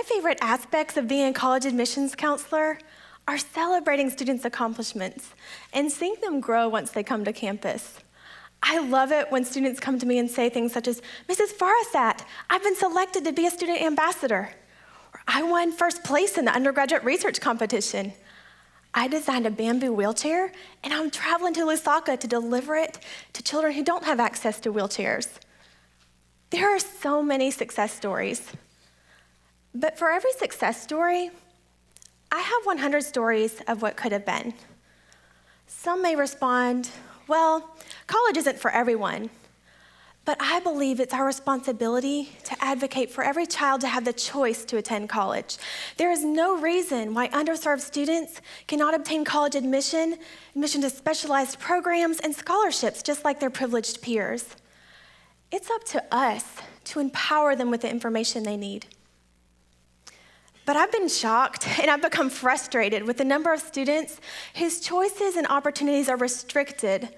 favorite aspects of being a college admissions counselor are celebrating students' accomplishments and seeing them grow once they come to campus. I love it when students come to me and say things such as, Mrs. Farasat, I've been selected to be a student ambassador. Or I won first place in the undergraduate research competition. I designed a bamboo wheelchair and I'm traveling to Lusaka to deliver it to children who don't have access to wheelchairs. There are so many success stories. But for every success story, I have 100 stories of what could have been. Some may respond, well, college isn't for everyone. But I believe it's our responsibility to advocate for every child to have the choice to attend college. There is no reason why underserved students cannot obtain college admission to specialized programs and scholarships just like their privileged peers. It's up to us to empower them with the information they need. But I've been shocked and I've become frustrated with the number of students whose choices and opportunities are restricted,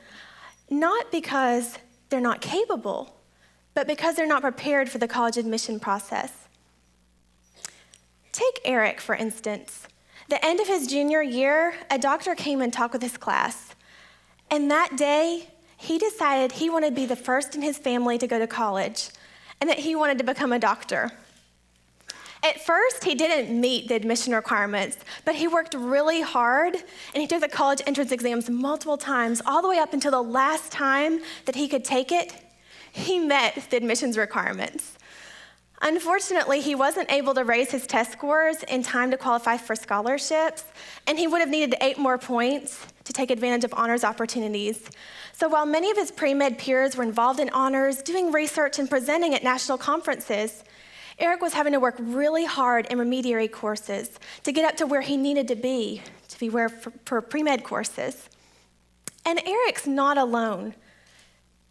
not because they're not capable, but because they're not prepared for the college admission process. Take Eric, for instance. The end of his junior year, a doctor came and talked with his class. And that day, he decided he wanted to be the first in his family to go to college and that he wanted to become a doctor. At first, he didn't meet the admission requirements, but he worked really hard and he took the college entrance exams multiple times, all the way up until the last time that he could take it, he met the admissions requirements. Unfortunately, he wasn't able to raise his test scores in time to qualify for scholarships, and he would have needed 8 more points to take advantage of honors opportunities. So while many of his pre-med peers were involved in honors, doing research and presenting at national conferences, Eric was having to work really hard in remediary courses to get up to where he needed to be for pre-med courses. And Eric's not alone.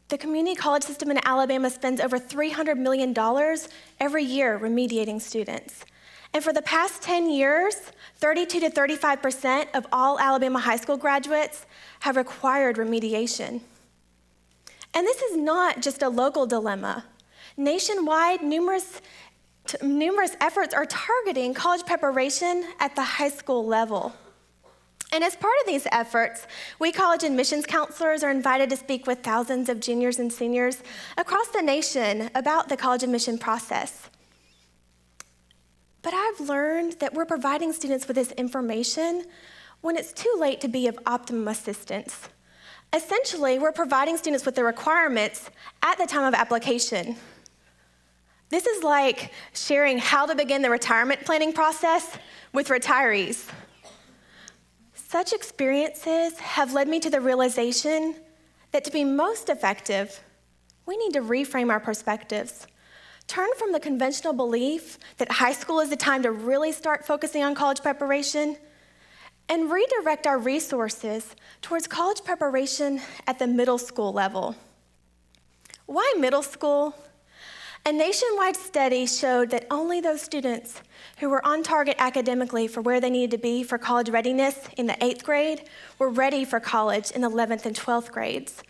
The community college system in Alabama spends over $300 million every year remediating students. And for the past 10 years, 32 to 35% of all Alabama high school graduates have required remediation. And this is not just a local dilemma. Nationwide, numerous efforts are targeting college preparation at the high school level. And as part of these efforts, we college admissions counselors are invited to speak with thousands of juniors and seniors across the nation about the college admission process. But I've learned that we're providing students with this information when it's too late to be of optimum assistance. Essentially, we're providing students with the requirements at the time of application. This is like sharing how to begin the retirement planning process with retirees. Such experiences have led me to the realization that to be most effective, we need to reframe our perspectives. Turn from the conventional belief that high school is the time to really start focusing on college preparation and redirect our resources towards college preparation at the middle school level. Why middle school? A nationwide study showed that only those students who were on target academically for where they needed to be for college readiness in the 8th grade were ready for college in the 11th and 12th grades.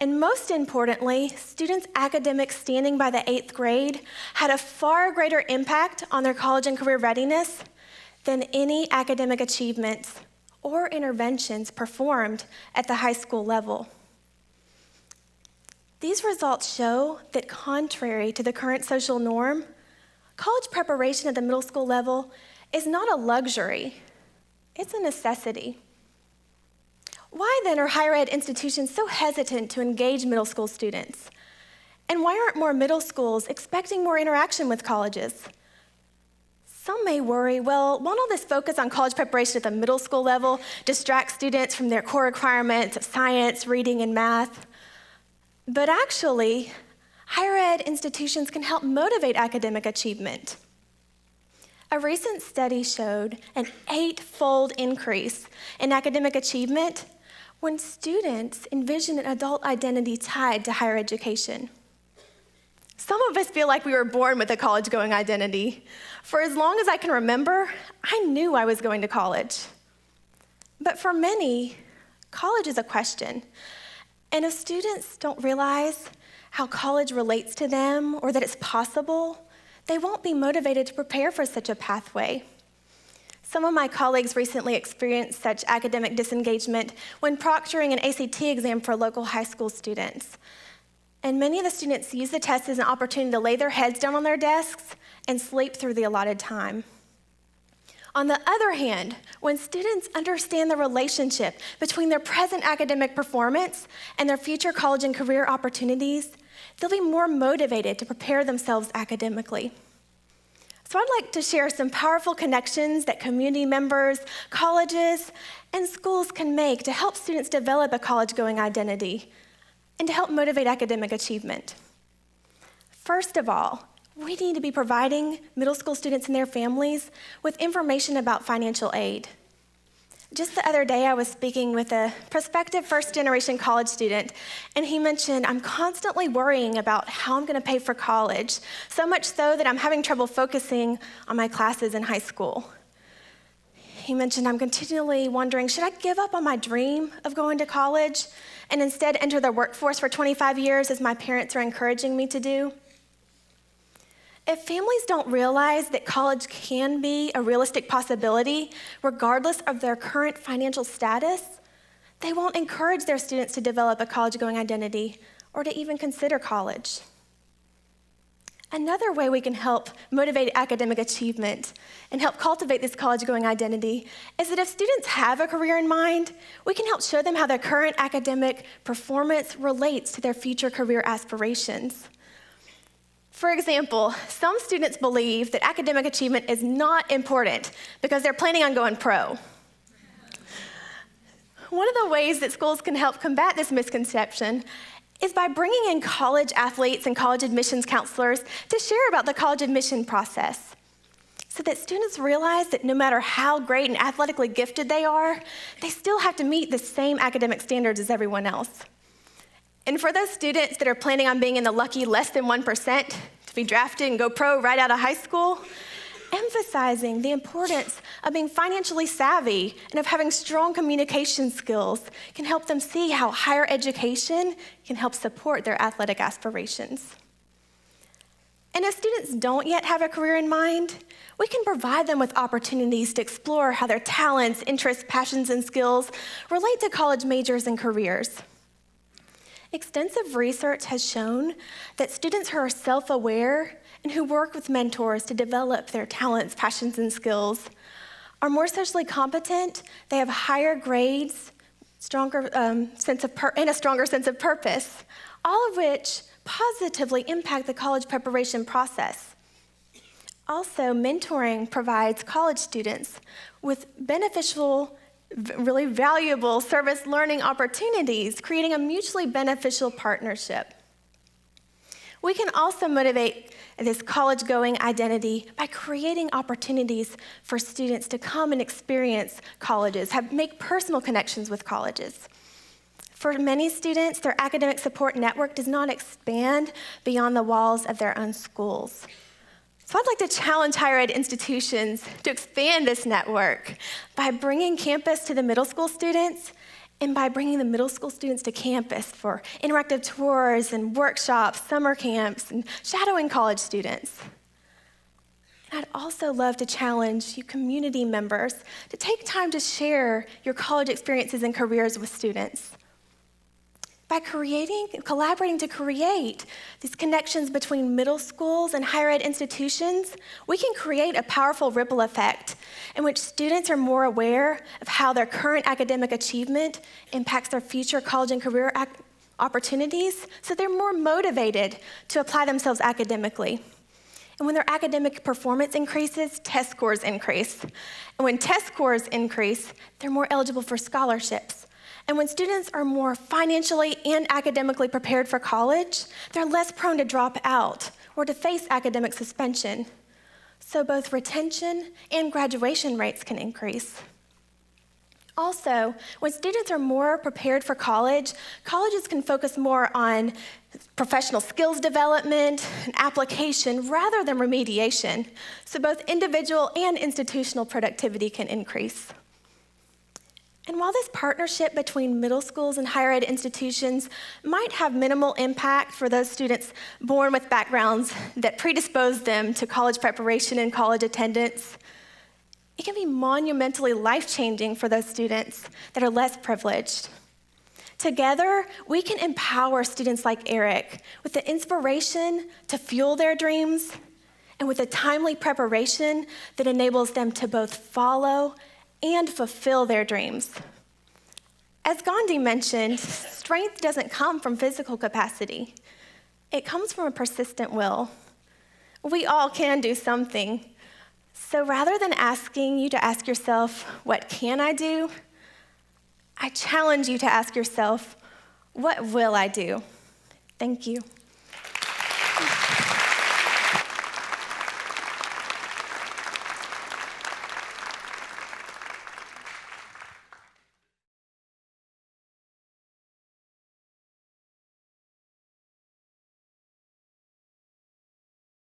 And most importantly, students' academic standing by the 8th grade had a far greater impact on their college and career readiness than any academic achievements or interventions performed at the high school level. These results show that contrary to the current social norm, college preparation at the middle school level is not a luxury, it's a necessity. Why then are higher ed institutions so hesitant to engage middle school students? And why aren't more middle schools expecting more interaction with colleges? Some may worry, well, won't all this focus on college preparation at the middle school level distract students from their core requirements of science, reading, and math? But actually, higher ed institutions can help motivate academic achievement. A recent study showed an 8-fold increase in academic achievement when students envision an adult identity tied to higher education. Some of us feel like we were born with a college-going identity. For as long as I can remember, I knew I was going to college. But for many, college is a question. And if students don't realize how college relates to them or that it's possible, they won't be motivated to prepare for such a pathway. Some of my colleagues recently experienced such academic disengagement when proctoring an ACT exam for local high school students. And many of the students use the test as an opportunity to lay their heads down on their desks and sleep through the allotted time. On the other hand, when students understand the relationship between their present academic performance and their future college and career opportunities, they'll be more motivated to prepare themselves academically. So I'd like to share some powerful connections that community members, colleges, and schools can make to help students develop a college-going identity and to help motivate academic achievement. First of all, we need to be providing middle school students and their families with information about financial aid. Just the other day, I was speaking with a prospective first-generation college student, and he mentioned, I'm constantly worrying about how I'm gonna pay for college, so much so that I'm having trouble focusing on my classes in high school. He mentioned, I'm continually wondering, should I give up on my dream of going to college and instead enter the workforce for 25 years as my parents are encouraging me to do? If families don't realize that college can be a realistic possibility, regardless of their current financial status, they won't encourage their students to develop a college-going identity or to even consider college. Another way we can help motivate academic achievement and help cultivate this college-going identity is that if students have a career in mind, we can help show them how their current academic performance relates to their future career aspirations. For example, some students believe that academic achievement is not important because they're planning on going pro. One of the ways that schools can help combat this misconception is by bringing in college athletes and college admissions counselors to share about the college admission process so that students realize that no matter how great and athletically gifted they are, they still have to meet the same academic standards as everyone else. And for those students that are planning on being in the lucky less than 1% to be drafted and go pro right out of high school, emphasizing the importance of being financially savvy and of having strong communication skills can help them see how higher education can help support their athletic aspirations. And if students don't yet have a career in mind, we can provide them with opportunities to explore how their talents, interests, passions, and skills relate to college majors and careers. Extensive research has shown that students who are self-aware and who work with mentors to develop their talents, passions, and skills are more socially competent, they have higher grades, and a stronger sense of purpose, all of which positively impact the college preparation process. Also, mentoring provides college students with beneficial, really valuable service learning opportunities, creating a mutually beneficial partnership. We can also motivate this college-going identity by creating opportunities for students to come and experience colleges, make personal connections with colleges. For many students, their academic support network does not expand beyond the walls of their own schools. So I'd like to challenge higher ed institutions to expand this network by bringing campus to the middle school students and by bringing the middle school students to campus for interactive tours and workshops, summer camps, and shadowing college students. And I'd also love to challenge you community members to take time to share your college experiences and careers with students. By collaborating to create these connections between middle schools and higher ed institutions, we can create a powerful ripple effect in which students are more aware of how their current academic achievement impacts their future college and career opportunities, so they're more motivated to apply themselves academically. And when their academic performance increases, test scores increase. And when test scores increase, they're more eligible for scholarships. And when students are more financially and academically prepared for college, they're less prone to drop out or to face academic suspension. So both retention and graduation rates can increase. Also, when students are more prepared for college, colleges can focus more on professional skills development and application rather than remediation. So both individual and institutional productivity can increase. And while this partnership between middle schools and higher ed institutions might have minimal impact for those students born with backgrounds that predispose them to college preparation and college attendance, it can be monumentally life-changing for those students that are less privileged. Together, we can empower students like Eric with the inspiration to fuel their dreams and with a timely preparation that enables them to both follow and fulfill their dreams. As Gandhi mentioned, strength doesn't come from physical capacity. It comes from a persistent will. We all can do something. So rather than asking you to ask yourself, what can I do? I challenge you to ask yourself, what will I do? Thank you.